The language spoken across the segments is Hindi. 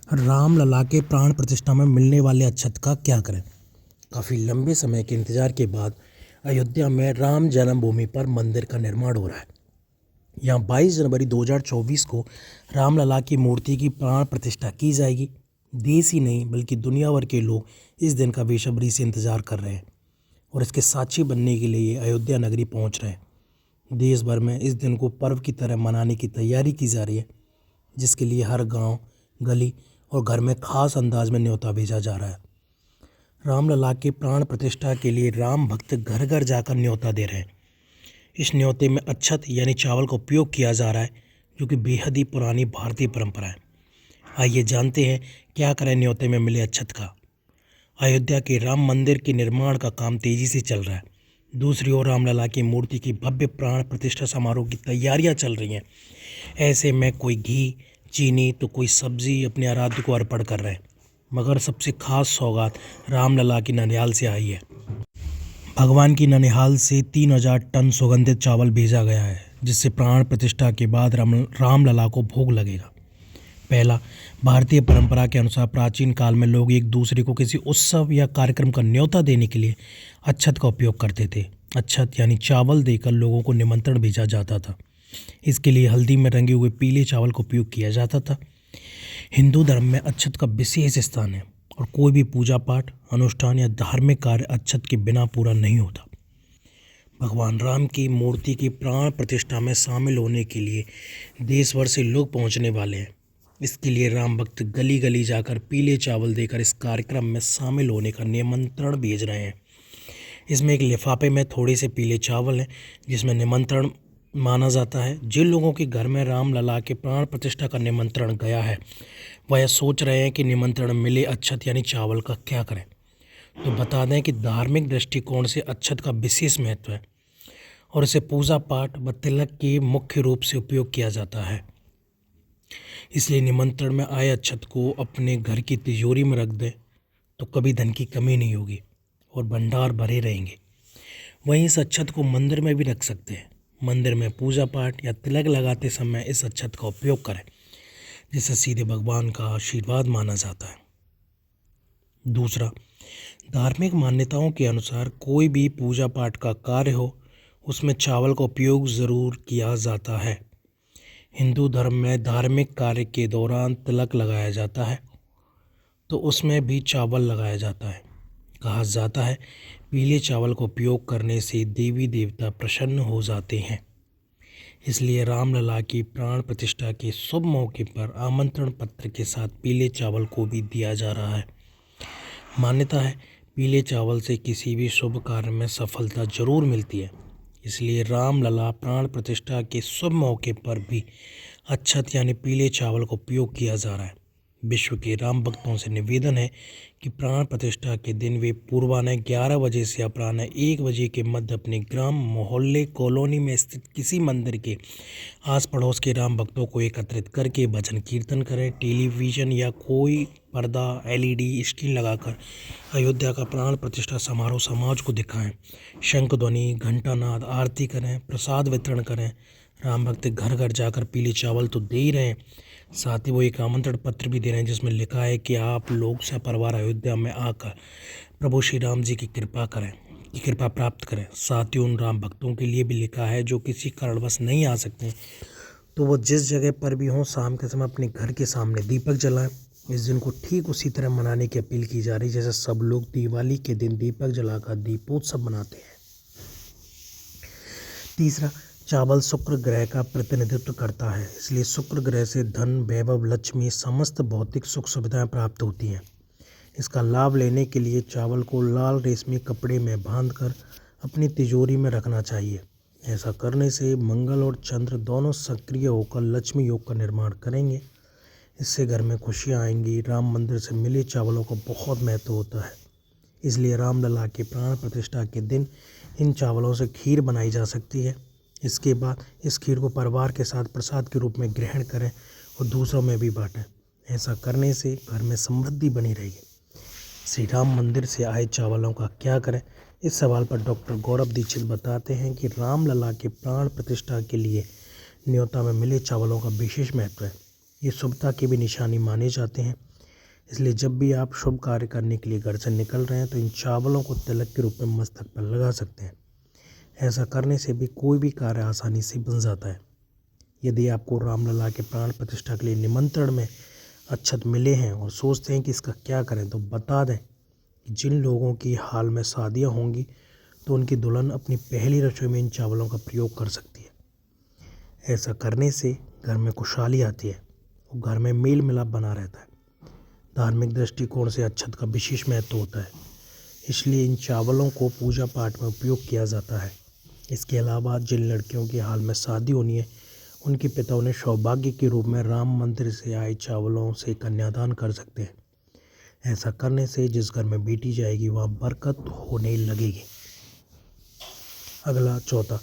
रामलला के प्राण प्रतिष्ठा में मिलने वाले अक्षत का क्या करें। काफ़ी लंबे समय के इंतजार के बाद अयोध्या में राम जन्मभूमि पर मंदिर का निर्माण हो रहा है। यहाँ 22 जनवरी 2024 को रामलला की मूर्ति की प्राण प्रतिष्ठा की जाएगी। देश ही नहीं बल्कि दुनिया भर के लोग इस दिन का बेसब्री से इंतजार कर रहे हैं और इसके साक्षी बनने के लिए अयोध्या नगरी पहुँच रहे हैं। देश भर में इस दिन को पर्व की तरह मनाने की तैयारी की जा रही है, जिसके लिए हर गांव, गली और घर में खास अंदाज में न्योता भेजा जा रहा है। रामलला के प्राण प्रतिष्ठा के लिए राम भक्त घर घर जाकर न्योता दे रहे हैं। इस न्योते में अक्षत यानी चावल का उपयोग किया जा रहा है, जो कि बेहद ही पुरानी भारतीय परंपरा है। आइए जानते हैं क्या करें न्योते में मिले अक्षत का। अयोध्या के राम मंदिर के निर्माण का काम तेजी से चल रहा है। दूसरी ओर रामलला की मूर्ति की भव्य प्राण प्रतिष्ठा समारोह की तैयारियां चल रही हैं। ऐसे में कोई घी, चीनी तो कोई सब्जी अपने आराध्य को अर्पण कर रहे हैं। मगर सबसे खास सौगात रामलला की ननिहाल से आई है। भगवान की ननिहाल से 3000 टन सुगंधित चावल भेजा गया है, जिससे प्राण प्रतिष्ठा के बाद रामलला को भोग लगेगा। पहला, भारतीय परंपरा के अनुसार प्राचीन काल में लोग एक दूसरे को किसी उत्सव या कार्यक्रम का न्योता देने के लिए अक्षत का उपयोग करते थे। अक्षत यानी चावल देकर लोगों को निमंत्रण भेजा जाता था। इसके लिए हल्दी में रंगे हुए पीले चावल का उपयोग किया जाता था। हिंदू धर्म में अक्षत का विशेष स्थान है और कोई भी पूजा पाठ, अनुष्ठान या धार्मिक कार्य अक्षत के बिना पूरा नहीं होता। भगवान राम की मूर्ति की प्राण प्रतिष्ठा में शामिल होने के लिए देश भर से लोग पहुंचने वाले हैं। इसके लिए राम भक्त गली गली जाकर पीले चावल देकर इस कार्यक्रम में शामिल होने का निमंत्रण भेज रहे हैं। इसमें एक लिफाफे में थोड़े से पीले चावल हैं, जिसमें निमंत्रण माना जाता है। जिन लोगों के घर में रामलला के प्राण प्रतिष्ठा का निमंत्रण गया है, वह यह सोच रहे हैं कि निमंत्रण मिले अक्षत यानी चावल का क्या करें। तो बता दें कि धार्मिक दृष्टिकोण से अक्षत का विशेष महत्व है और इसे पूजा पाठ व तिलक के मुख्य रूप से उपयोग किया जाता है। इसलिए निमंत्रण में आए अक्षत को अपने घर की तिजोरी में रख दें तो कभी धन की कमी नहीं होगी और भंडार भरे रहेंगे। वहीं इस अक्षत को मंदिर में भी रख सकते हैं। मंदिर में पूजा पाठ या तिलक लगाते समय इस अक्षत का उपयोग करें, जिसे सीधे भगवान का आशीर्वाद माना जाता है। दूसरा, धार्मिक मान्यताओं के अनुसार कोई भी पूजा पाठ का कार्य हो, उसमें चावल का उपयोग ज़रूर किया जाता है। हिंदू धर्म में धार्मिक कार्य के दौरान तिलक लगाया जाता है, तो उसमें भी चावल लगाया जाता है। कहा जाता है पीले चावल का उपयोग करने से देवी देवता प्रसन्न हो जाते हैं। इसलिए रामलला की प्राण प्रतिष्ठा के शुभ मौके पर आमंत्रण पत्र के साथ पीले चावल को भी दिया जा रहा है। मान्यता है पीले चावल से किसी भी शुभ कार्य में सफलता जरूर मिलती है। इसलिए रामलला प्राण प्रतिष्ठा के शुभ मौके पर भी अक्षत यानी पीले चावल का उपयोग किया जा रहा है। विश्व के राम भक्तों से निवेदन है कि प्राण प्रतिष्ठा के दिन वे पूर्वान्ह 11 बजे से अपराह्न 1 बजे के मध्य अपने ग्राम, मोहल्ले, कॉलोनी में स्थित किसी मंदिर के आस पड़ोस के राम भक्तों को एकत्रित करके भजन कीर्तन करें। टेलीविज़न या कोई पर्दा, LED स्क्रीन लगाकर अयोध्या का प्राण प्रतिष्ठा समारोह समाज को दिखाएं। शंख ध्वनि, घंटानाद, आरती करें, प्रसाद वितरण करें। राम भक्त घर घर जाकर पीले चावल तो दे ही रहे हैं, साथ ही वो एक आमंत्रण पत्र भी दे रहे हैं, जिसमें लिखा है कि आप लोग सपरिवार अयोध्या में आकर प्रभु श्री राम जी की कृपा प्राप्त करें। साथ ही उन राम भक्तों के लिए भी लिखा है जो किसी कारणवश नहीं आ सकते, तो वो जिस जगह पर भी हों, शाम के समय अपने घर के सामने दीपक जलाएं। इस दिन को ठीक उसी तरह मनाने की अपील की जा रही है जैसे सब लोग दिवाली के दिन दीपक जलाकर दीपोत्सव मनाते हैं। तीसरा, चावल शुक्र ग्रह का प्रतिनिधित्व करता है, इसलिए शुक्र ग्रह से धन, वैभव, लक्ष्मी, समस्त भौतिक सुख सुविधाएं प्राप्त होती हैं। इसका लाभ लेने के लिए चावल को लाल रेशमी कपड़े में बांधकर अपनी तिजोरी में रखना चाहिए। ऐसा करने से मंगल और चंद्र दोनों सक्रिय होकर लक्ष्मी योग का निर्माण करेंगे। इससे घर में खुशियाँ आएंगी। राम मंदिर से मिले चावलों का बहुत महत्व होता है, इसलिए रामलला के प्राण प्रतिष्ठा के दिन इन चावलों से खीर बनाई जा सकती है। इसके बाद इस खीर को परिवार के साथ प्रसाद के रूप में ग्रहण करें और दूसरों में भी बांटें। ऐसा करने से घर में समृद्धि बनी रहेगी। श्री राम मंदिर से आए चावलों का क्या करें, इस सवाल पर डॉक्टर गौरव दीक्षित बताते हैं कि रामलला के प्राण प्रतिष्ठा के लिए न्योता में मिले चावलों का विशेष महत्व है। ये शुभता की भी निशानी माने जाते हैं। इसलिए जब भी आप शुभ कार्य करने के लिए घर से निकल रहे हैं तो इन चावलों को तिलक के रूप में मस्तक पर लगा सकते हैं। ऐसा करने से भी कोई भी कार्य आसानी से बन जाता है। यदि आपको रामलला के प्राण प्रतिष्ठा के लिए निमंत्रण में अक्षत मिले हैं और सोचते हैं कि इसका क्या करें, तो बता दें कि जिन लोगों की हाल में शादियां होंगी तो उनकी दुल्हन अपनी पहली रसोई में इन चावलों का प्रयोग कर सकती है। ऐसा करने से घर में खुशहाली आती है और घर में मेल मिलाप बना रहता है। धार्मिक दृष्टिकोण से अक्षत का विशेष महत्व होता है, इसलिए इन चावलों को पूजा पाठ में उपयोग किया जाता है। इसके अलावा जिन लड़कियों की हाल में शादी होनी है उनके पिता उन्हें सौभाग्य के रूप में राम मंदिर से आए चावलों से कन्यादान कर सकते हैं। ऐसा करने से जिस घर में बेटी जाएगी वहाँ बरकत होने लगेगी। अगला चौथा,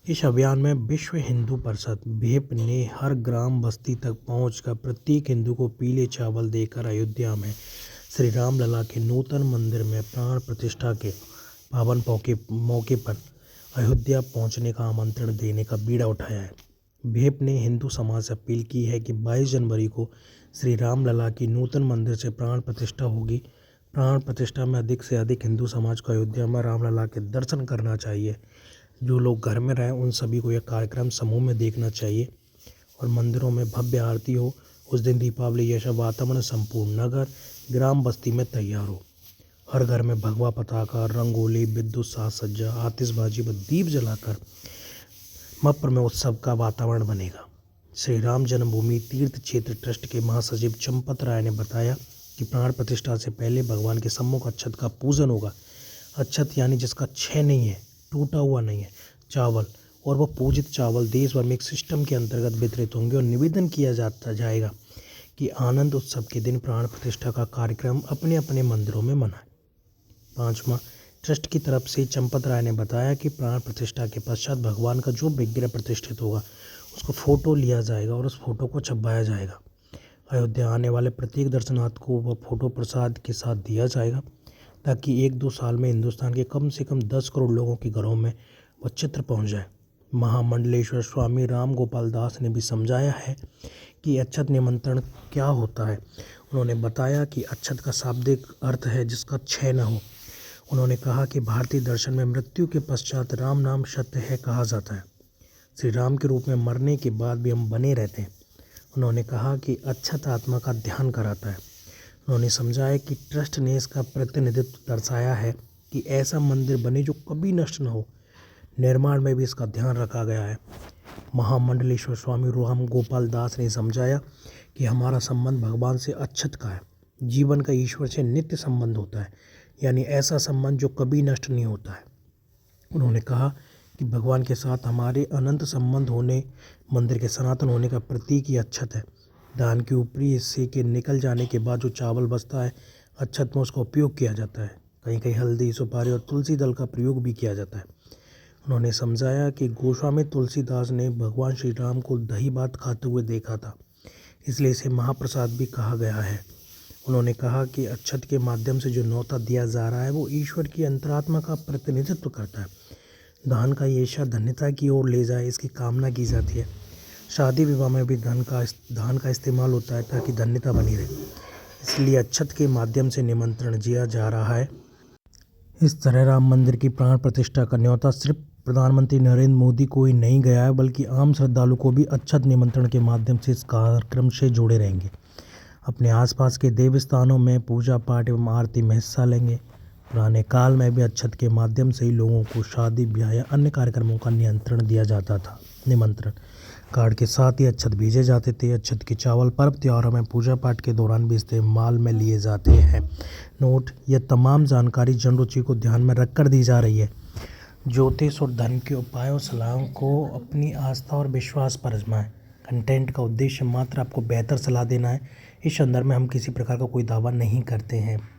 इस अभियान में विश्व हिंदू परिषद भेप ने हर ग्राम बस्ती तक पहुंचकर प्रत्येक हिंदू को पीले चावल देकर अयोध्या में श्री रामलला के नूतन मंदिर में प्राण प्रतिष्ठा के पावन मौके पर अयोध्या पहुंचने का आमंत्रण देने का बीड़ा उठाया है। भेप ने हिंदू समाज से अपील की है कि 22 जनवरी को श्री रामलला की नूतन मंदिर से प्राण प्रतिष्ठा होगी। प्राण प्रतिष्ठा में अधिक से अधिक हिंदू समाज को अयोध्या में रामलला के दर्शन करना चाहिए। जो लोग घर में रहें उन सभी को यह कार्यक्रम समूह में देखना चाहिए और मंदिरों में भव्य आरती हो। उस दिन दीपावली जैसा वातावरण संपूर्ण नगर ग्राम बस्ती में तैयार हो। हर घर में भगवा पताका, रंगोली, विद्युत साज सज्जा, आतिशबाजी व दीप जलाकर मप्र में उत्सव का वातावरण बनेगा। श्री राम जन्मभूमि तीर्थ क्षेत्र ट्रस्ट के महासचिव चंपत राय ने बताया कि प्राण प्रतिष्ठा से पहले भगवान के सम्मुख अक्षत का पूजन होगा। अक्षत यानी जिसका क्षय नहीं है, टूटा हुआ नहीं है, चावल, और वह पूजित चावल देश भर में एक सिस्टम के अंतर्गत वितरित होंगे और निवेदन किया जाएगा कि आनंद उत्सव के दिन प्राण प्रतिष्ठा का कार्यक्रम अपने अपने मंदिरों में मनाएं। 5वां, ट्रस्ट की तरफ से चंपत राय ने बताया कि प्राण प्रतिष्ठा के पश्चात भगवान का जो विग्रह प्रतिष्ठित होगा उसको फोटो लिया जाएगा और उस फोटो को छपवाया जाएगा। अयोध्या आने वाले प्रत्येक दर्शनार्थ को वह फोटो प्रसाद के साथ दिया जाएगा ताकि 1-2 साल में हिंदुस्तान के कम से कम 10 करोड़ लोगों के घरों में वह चित्र पहुंच जाए। महामंडलेश्वर स्वामी राम गोपाल दास ने भी समझाया है कि अक्षत निमंत्रण क्या होता है। उन्होंने बताया कि अक्षत का शाब्दिक अर्थ है जिसका क्षय न हो। उन्होंने कहा कि भारतीय दर्शन में मृत्यु के पश्चात राम नाम सत्य है कहा जाता है। श्री राम के रूप में मरने के बाद भी हम बने रहते हैं। उन्होंने कहा कि अक्षत आत्मा का ध्यान कराता है। उन्होंने समझाया कि ट्रस्ट ने इसका प्रतिनिधित्व दर्शाया है कि ऐसा मंदिर बने जो कभी नष्ट न हो। निर्माण में भी इसका ध्यान रखा गया है। महामंडलेश्वर स्वामी राम गोपाल दास ने समझाया कि हमारा संबंध भगवान से अक्षत का है। जीवन का ईश्वर से नित्य संबंध होता है, यानी ऐसा संबंध जो कभी नष्ट नहीं होता है। उन्होंने कहा कि भगवान के साथ हमारे अनंत संबंध होने, मंदिर के सनातन होने का प्रतीक ही अक्षत है। दान के ऊपरी हिस्से के निकल जाने के बाद जो चावल बचता है, अक्षत में उसका उपयोग किया जाता है। कहीं कहीं हल्दी, सुपारी और तुलसी दल का प्रयोग भी किया जाता है। उन्होंने समझाया कि गोस्वामी तुलसीदास ने भगवान श्री राम को दही भात खाते हुए देखा था, इसलिए इसे महाप्रसाद भी कहा गया है। उन्होंने कहा कि अक्षत के माध्यम से जो न्योता दिया जा रहा है वो ईश्वर की अंतरात्मा का प्रतिनिधित्व करता है। दान का ये ईर्षा धन्यता की ओर ले जाए, इसकी कामना की जाती है। शादी विवाह में भी धान का इस्तेमाल होता है ताकि धन्यता बनी रहे, इसलिए अक्षत के माध्यम से निमंत्रण दिया जा रहा है। इस तरह राम मंदिर की प्राण प्रतिष्ठा का न्योता सिर्फ प्रधानमंत्री नरेंद्र मोदी को ही नहीं गया है, बल्कि आम श्रद्धालु को भी अक्षत निमंत्रण के माध्यम से इस कार्यक्रम से जुड़े रहेंगे। अपने आसपास के देव स्थानों में पूजा पाठ एवं आरती में हिस्सा लेंगे। पुराने काल में भी अक्षत के माध्यम से ही लोगों को शादी, ब्याह या अन्य कार्यक्रमों का निमंत्रण कार्ड के साथ ही अक्षत भेजे जाते थे। अक्षत के चावल पर्व त्योहारों में पूजा पाठ के दौरान भी इस्तेमाल में लिए जाते हैं। नोट: यह तमाम जानकारी जन रुचि को ध्यान में रखकर दी जा रही है। ज्योतिष और धर्म के उपायों सलाहों को अपनी आस्था और विश्वास पर आजमाएं। कंटेंट का उद्देश्य मात्र आपको बेहतर सलाह देना है। इस संदर्भ में हम किसी प्रकार का कोई दावा नहीं करते हैं।